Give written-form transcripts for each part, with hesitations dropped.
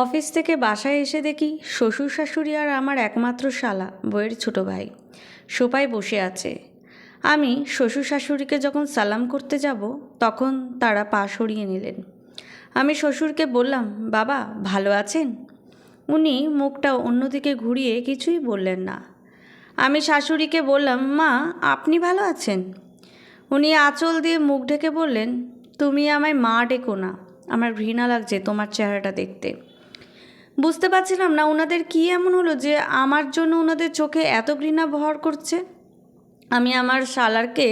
Office থেকে বাসায় এসে দেখি শ্বশুর শাশুড়ি আর আমার একমাত্র শালা বউয়ের ছোট ভাই সোফায় বসে আছে। আমি শ্বশুর শাশুড়িকে যখন সালাম করতে যাব তখন তারা পা সরিয়ে নিলেন। আমি শ্বশুরকে বললাম, বাবা ভালো আছেন? উনি মুখটা অন্যদিকে ঘুরিয়ে কিছুই বললেন না। আমি শাশুড়িকে বললাম, মা আপনি ভালো আছেন? উনি আঁচল দিয়ে মুখ ঢেকে বললেন, তুমি আমায় মা ডেকো না, আমার ঘৃণা লাগছে তোমার চেহারাটা দেখতে। বুঝতে পারছিলাম না ওনাদের কী এমন হলো যে আমার জন্য ওনাদের চোখে এত ঘৃণা ভর করছে। আমি আমার শালারকে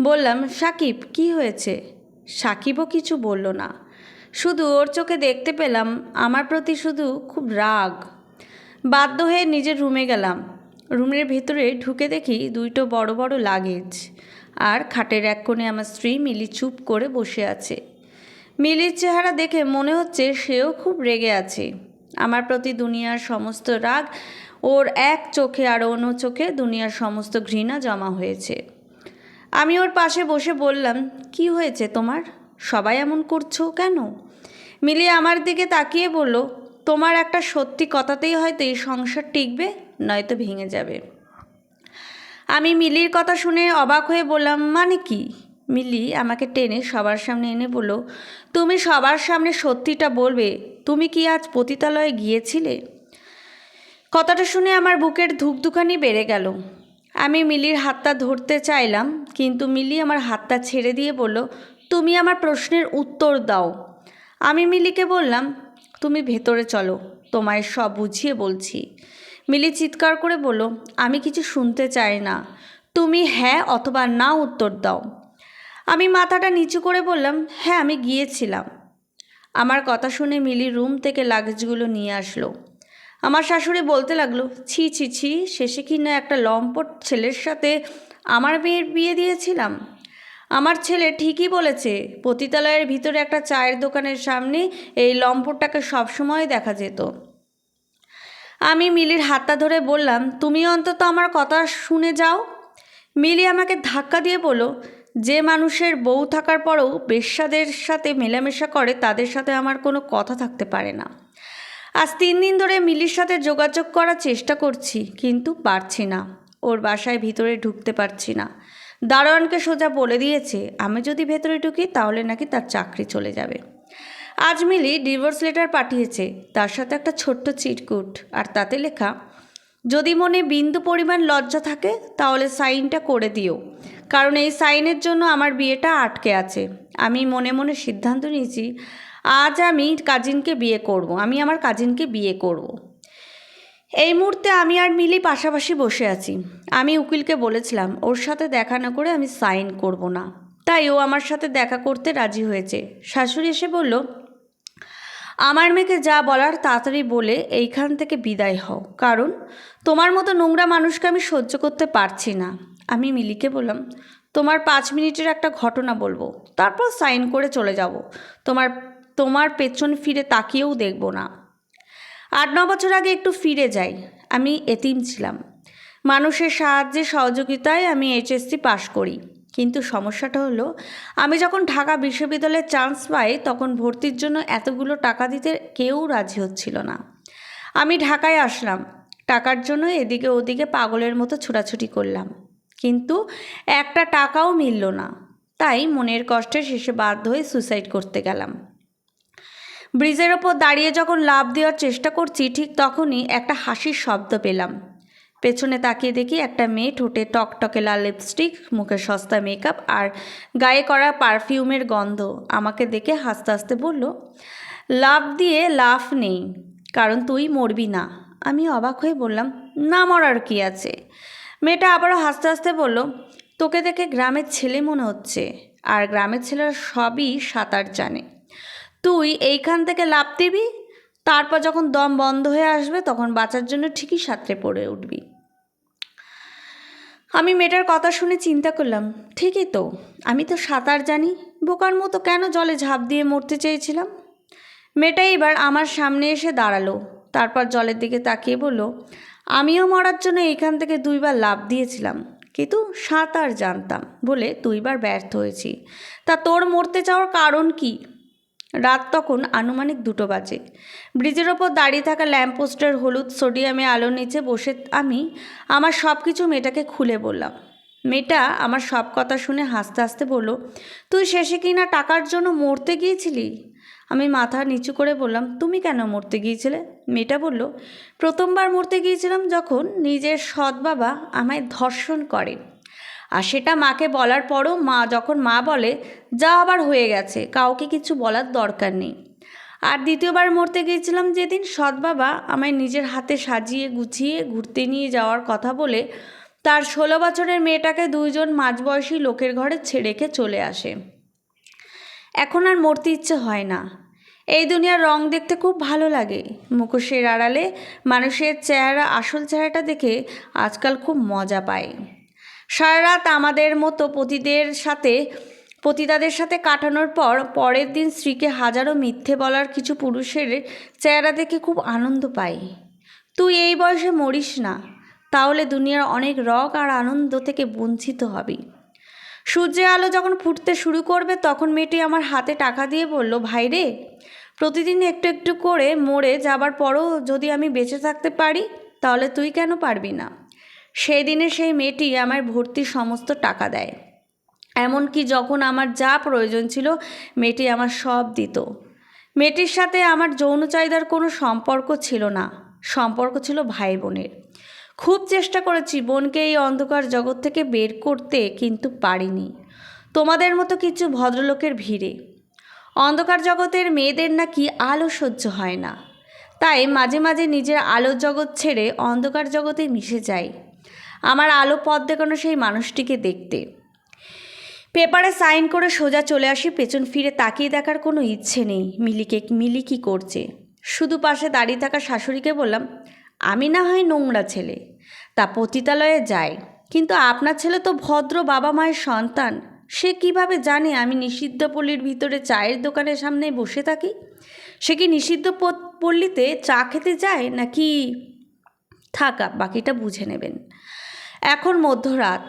বললাম, সাকিব কি হয়েছে? সাকিবও কিছু বলল না, শুধু ওর চোখে দেখতে পেলাম আমার প্রতি শুধু খুব রাগ। বাধ্য হয়ে নিজের রুমে গেলাম। রুমের ভেতরে ঢুকে দেখি দুটো বড় বড় লাগেজ, আর খাটের এক কোণে আমার স্ত্রী মিলি চুপ করে বসে আছে। মিলির চেহারা দেখে মনে হচ্ছে সেও খুব রেগে আছে। আমার প্রতি দুনিয়ার সমস্ত রাগ ওর এক চোখে আর অন্য চোখে দুনিয়ার সমস্ত ঘৃণা জমা হয়েছে। আমি ওর পাশে বসে বললাম, কি হয়েছে তোমার? সবাই এমন করছো কেন? মিলি আমার দিকে তাকিয়ে বলল, তোমার একটা সত্যি কথাতেই হয়তো এই সংসার টিকবে, নয়তো ভেঙে যাবে। আমি মিলির কথা শুনে অবাক হয়ে বললাম, মানে কি? মিলি আমাকে টেনে সবার সামনে এনে বলল, তুমি সবার সামনে সত্যিটা বলবে, তুমি কি আজ পতিতালয়ে গিয়েছিলে? কথাটা শুনে আমার বুকের ধুকধুকানি বেড়ে গেল। আমি মিলির হাতটা ধরতে চাইলাম, কিন্তু মিলি আমার হাতটা ছেড়ে দিয়ে বলল, তুমি আমার প্রশ্নের উত্তর দাও। আমি মিলিকে বললাম, তুমি ভেতরে চলো, তোমায় সব বুঝিয়ে বলছি। মিলি চিৎকার করে বলল, আমি কিছু শুনতে চাই না, তুমি হ্যাঁ অথবা না উত্তর দাও। আমি মাথাটা নিচু করে বললাম, হ্যাঁ আমি গিয়েছিলাম। আমার কথা শুনে মিলি রুম থেকে লাগেজগুলো নিয়ে আসলো। আমার শাশুড়ি বলতে লাগলো, ছি ছি ছি, শেষে কি না একটা লম্পট ছেলের সাথে আমার মেয়ের বিয়ে দিয়েছিলাম। আমার ছেলে ঠিকই বলেছে, পতিতালয়ের ভিতরে একটা চায়ের দোকানের সামনে এই লম্পটটাকে সবসময় দেখা যেত। আমি মিলির হাতটা ধরে বললাম, তুমি অন্তত আমার কথা শুনে যাও। মিলি আমাকে ধাক্কা দিয়ে বলল, যে মানুষের বউ থাকার পরেও বেশ্যাদের সাথে মেলামেশা করে তাদের সাথে আমার কোনো কথা থাকতে পারে না। আজ 3 দিন ধরে মিলির সাথে যোগাযোগ করার চেষ্টা করছি, কিন্তু পারছি না। ওর বাসায় ভিতরে ঢুকতে পারছি না। দারোয়ানকে সোজা বলে দিয়েছে আমি যদি ভেতরে ঢুকি তাহলে নাকি তার চাকরি চলে যাবে। আজ মিলি ডিভোর্স লেটার পাঠিয়েছে, তার সাথে একটা ছোট্ট চিরকুট, আর তাতে লেখা, যদি মনে বিন্দু পরিমাণ লজ্জা থাকে তাহলে সাইনটা করে দিও, কারণ এই সাইনের জন্য আমার বিয়েটা আটকে আছে। আমি মনে মনে সিদ্ধান্ত নিয়েছি আজ আমি আমার কাজিনকে বিয়ে করব। এই মুহূর্তে আমি আর মিলি পাশাপাশি বসে আছি। আমি উকিলকে বলেছিলাম ওর সাথে দেখা না করে আমি সাইন করব না, তাই ও আমার সাথে দেখা করতে রাজি হয়েছে। শাশুড়ি এসে বলল, আমার মেয়েকে যা বলার তাড়াতাড়ি বলে এইখান থেকে বিদায় হও, কারণ তোমার মতো নোংরা মানুষকে আমি সহ্য করতে পারছি না। আমি মিলিকে বললাম, তোমার 5 মিনিটের একটা ঘটনা বলবো, তারপর সাইন করে চলে যাব। তোমার তোমার পেছন ফিরে তাকিয়েও দেখব না। 8-9 বছর আগে একটু ফিরে যাই। আমি এতিম ছিলাম। মানুষের সাহায্যে সহযোগিতায় আমি এইচএসসি পাশ করি, কিন্তু সমস্যাটা হলো আমি যখন ঢাকা বিশ্ববিদ্যালয়ে চান্স পাই তখন ভর্তির জন্য এতগুলো টাকা দিতে কেউ রাজি হচ্ছিল না। আমি ঢাকায় আসলাম, টাকার জন্য এদিকে ওদিকে পাগলের মতো ছোটাছুটি করলাম, কিন্তু একটা টাকাও মিলল না। তাই মনের কষ্টে শেষে বাধ্য হয়ে সুসাইড করতে গেলাম। ব্রিজের ওপর দাঁড়িয়ে যখন লাফ দেওয়ার চেষ্টা করছি ঠিক তখনই একটা হাসির শব্দ পেলাম। পেছনে তাকিয়ে দেখি একটা মেয়ে, ঠোঁটে টকটকে লাল লিপস্টিক, মুখে সস্তা মেকআপ আর গায়ে করা পারফিউমের গন্ধ আমাকে দেখে হাসতে হাসতে বলল, লাফ দিয়ে লাভ নেই, কারণ তুই মরবি না। আমি অবাক হয়ে বললাম, না মরার কি আছে? মেয়েটা আবারও হাসতে হাসতে বলল, তোকে দেখে গ্রামের ছেলে মনে হচ্ছে, আর গ্রামের ছেলেরা সবই সাঁতার জানে। তুই এইখান থেকে লাফ দিবি, তারপর যখন দম বন্ধ হয়ে আসবে তখন বাঁচার জন্য ঠিকই সাঁতরে পড়ে উঠবি। আমি মেয়েটার কথা শুনে চিন্তা করলাম, ঠিকই তো, আমি তো সাঁতার জানি, বোকার মতো কেন জলে ঝাঁপ দিয়ে মরতে চেয়েছিলাম। মেয়েটা এবার আমার সামনে এসে দাঁড়ালো, তারপর জলের দিকে তাকিয়ে বলল, আমিও মরার জন্য এইখান থেকে 2 বার লাফ দিয়েছিলাম, কিন্তু সাঁতার জানতাম বলে 2 বার ব্যর্থ হয়েছি। তা তোর মরতে চাওয়ার কারণ কি? রাত তখন আনুমানিক 2টো বাজে। ব্রিজের ওপর দাঁড়িয়ে থাকা ল্যাম্পপোস্টের হলুদ সোডিয়ামে আলোর নিচে বসে আমি আমার সব কিছু মেয়েটাকে খুলে বললাম। মেয়েটা আমার সব কথা শুনে হাসতে হাসতে বলল, তুই শেষে কি না টাকার জন্য মরতে গিয়েছিলি? আমি মাথা নিচু করে বললাম, তুমি কেন মরতে গিয়েছিলে? মেয়েটা বলল, প্রথমবার মরতে গিয়েছিলাম যখন নিজের সৎ বাবা আমায় ধর্ষণ করে, আর সেটা মাকে বলার পরও যখন মা বলে, যা আবার হয়ে গেছে, কাউকে কিছু বলার দরকার নেই। আর দ্বিতীয়বার মরতে গিয়েছিলাম যেদিন সৎ বাবা আমায় নিজের হাতে সাজিয়ে গুছিয়ে ঘুরতে নিয়ে যাওয়ার কথা বলে তার 16 বছরের মেয়েটাকে 2জন মাঝবয়সী লোকের ঘরে ছেড়ে রেখে চলে আসে। এখন আর মরতে ইচ্ছে হয় না। এই দুনিয়ার রং দেখতে খুব ভালো লাগে। মুখোশের আড়ালে মানুষের চেহারা, আসল চেহারাটা দেখে আজকাল খুব মজা পায়। সারা রাত আমাদের মতো পতিতাদের সাথে কাটানোর পর পরের দিন স্ত্রীকে হাজারো মিথ্যে বলার কিছু পুরুষের চেহারা দেখে খুব আনন্দ পাই। তুই এই বয়সে মরিস না, তাহলে দুনিয়ার অনেক রগ আর আনন্দ থেকে বঞ্চিত হবি। সূর্যের আলো যখন ফুটতে শুরু করবে তখন মেয়েটি আমার হাতে টাকা দিয়ে বলল, ভাই রে, প্রতিদিন একটু একটু করে মরে যাবার পরও যদি আমি বেঁচে থাকতে পারি, তাহলে তুই কেন পারবি না? সেই দিনে সেই মেয়েটি আমার ভর্তি সমস্ত টাকা দেয়। এমনকি যখন আমার যা প্রয়োজন ছিল মেয়েটি আমার সব দিত। মেয়েটির সাথে আমার যৌন চাহিদার কোনো সম্পর্ক ছিল না, সম্পর্ক ছিল ভাই বোনের। খুব চেষ্টা করেছি বোনকে এই অন্ধকার জগৎ থেকে বের করতে, কিন্তু পারিনি। তোমাদের মতো কিছু ভদ্রলোকের ভিড়ে অন্ধকার জগতের মেয়েদের নাকি আলো সহ্য হয় না, তাই মাঝে মাঝে নিজের আলোর জগৎ ছেড়ে অন্ধকার জগতে মিশে যায় আমার আলো পথ দেখানো সেই মানুষটিকে দেখতে। পেপারে সাইন করে সোজা চলে আসি। পেছন ফিরে তাকিয়ে দেখার কোনো ইচ্ছে নেই মিলি কী করছে। শুধু পাশে দাঁড়িয়ে থাকা শাশুড়িকে বললাম, আমি না হয় নোংরা ছেলে, তা পতিতালয়ে যায়, কিন্তু আপনার ছেলে তো ভদ্র বাবা মায়ের সন্তান। সে কিভাবে জানে আমি নিষিদ্ধ পল্লীর ভিতরে চায়ের দোকানের সামনে বসে থাকি? সে কি নিষিদ্ধ পল্লীতে চা খেতে যায় নাকি? থাকা, বাকিটা বুঝে নেবেন। এখন মধ্যরাত,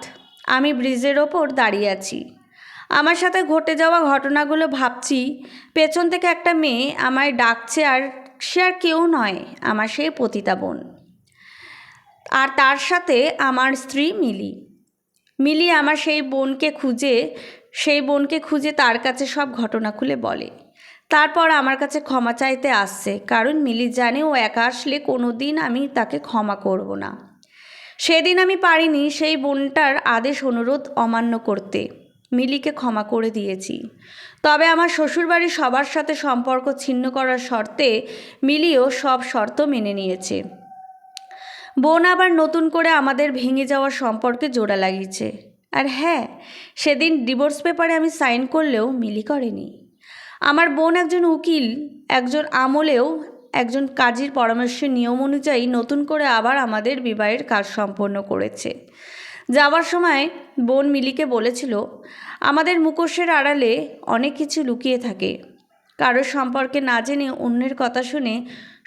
আমি ব্রিজের ওপর দাঁড়িয়ে আছি। আমার সাথে ঘটে যাওয়া ঘটনাগুলো ভাবছি। পেছন থেকে একটা মেয়ে আমায় ডাকছে, আর সে আর কেউ নয়, আমার সেই পতিতা বোন, আর তার সাথে আমার স্ত্রী মিলি আমার সেই বোনকে খুঁজে তার কাছে সব ঘটনা খুলে বলে। তারপর আমার কাছে ক্ষমা চাইতে আসছে, কারণ মিলি জানে ও একা আসলে কোনো দিন আমি তাকে ক্ষমা করব না। সেদিন আমি পারিনি সেই বোনটার আদেশ অনুরোধ অমান্য করতে। মিলিকে ক্ষমা করে দিয়েছি, তবে আমার শ্বশুরবাড়ির সবার সাথে সম্পর্ক ছিন্ন করার শর্তে মিলিও সব শর্ত মেনে নিয়েছে। বোন আবার নতুন করে আমাদের ভেঙে যাওয়া সম্পর্কে জোড়া লাগিয়েছে। আর হ্যাঁ, সেদিন ডিভোর্স পেপারে আমি সাইন করলেও মিলি করেনি। আমার বোন একজন উকিল, একজন কাজীর পরামর্শের নিয়ম অনুযায়ী নতুন করে আবার আমাদের বিবাহের কাজ সম্পন্ন করেছে। যাওয়ার সময় বোন মিলিকে বলেছিল, আমাদের মুখোশের আড়ালে অনেক কিছু লুকিয়ে থাকে। কারোর সম্পর্কে না জেনে অন্যের কথা শুনে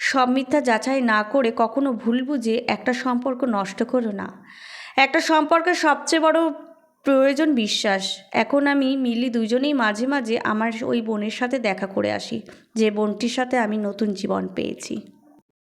সব মিথ্যা যাচাই না করে কখনো ভুল বুঝে একটা সম্পর্ক নষ্ট করো না। একটা সম্পর্কের সবচেয়ে বড় প্রয়োজন বিশ্বাস। এখন আমি মিলি দুজনেই মাঝে মাঝে আমার ওই বোনের সাথে দেখা করে আসি, যে বোনটির সাথে আমি নতুন জীবন পেয়েছি।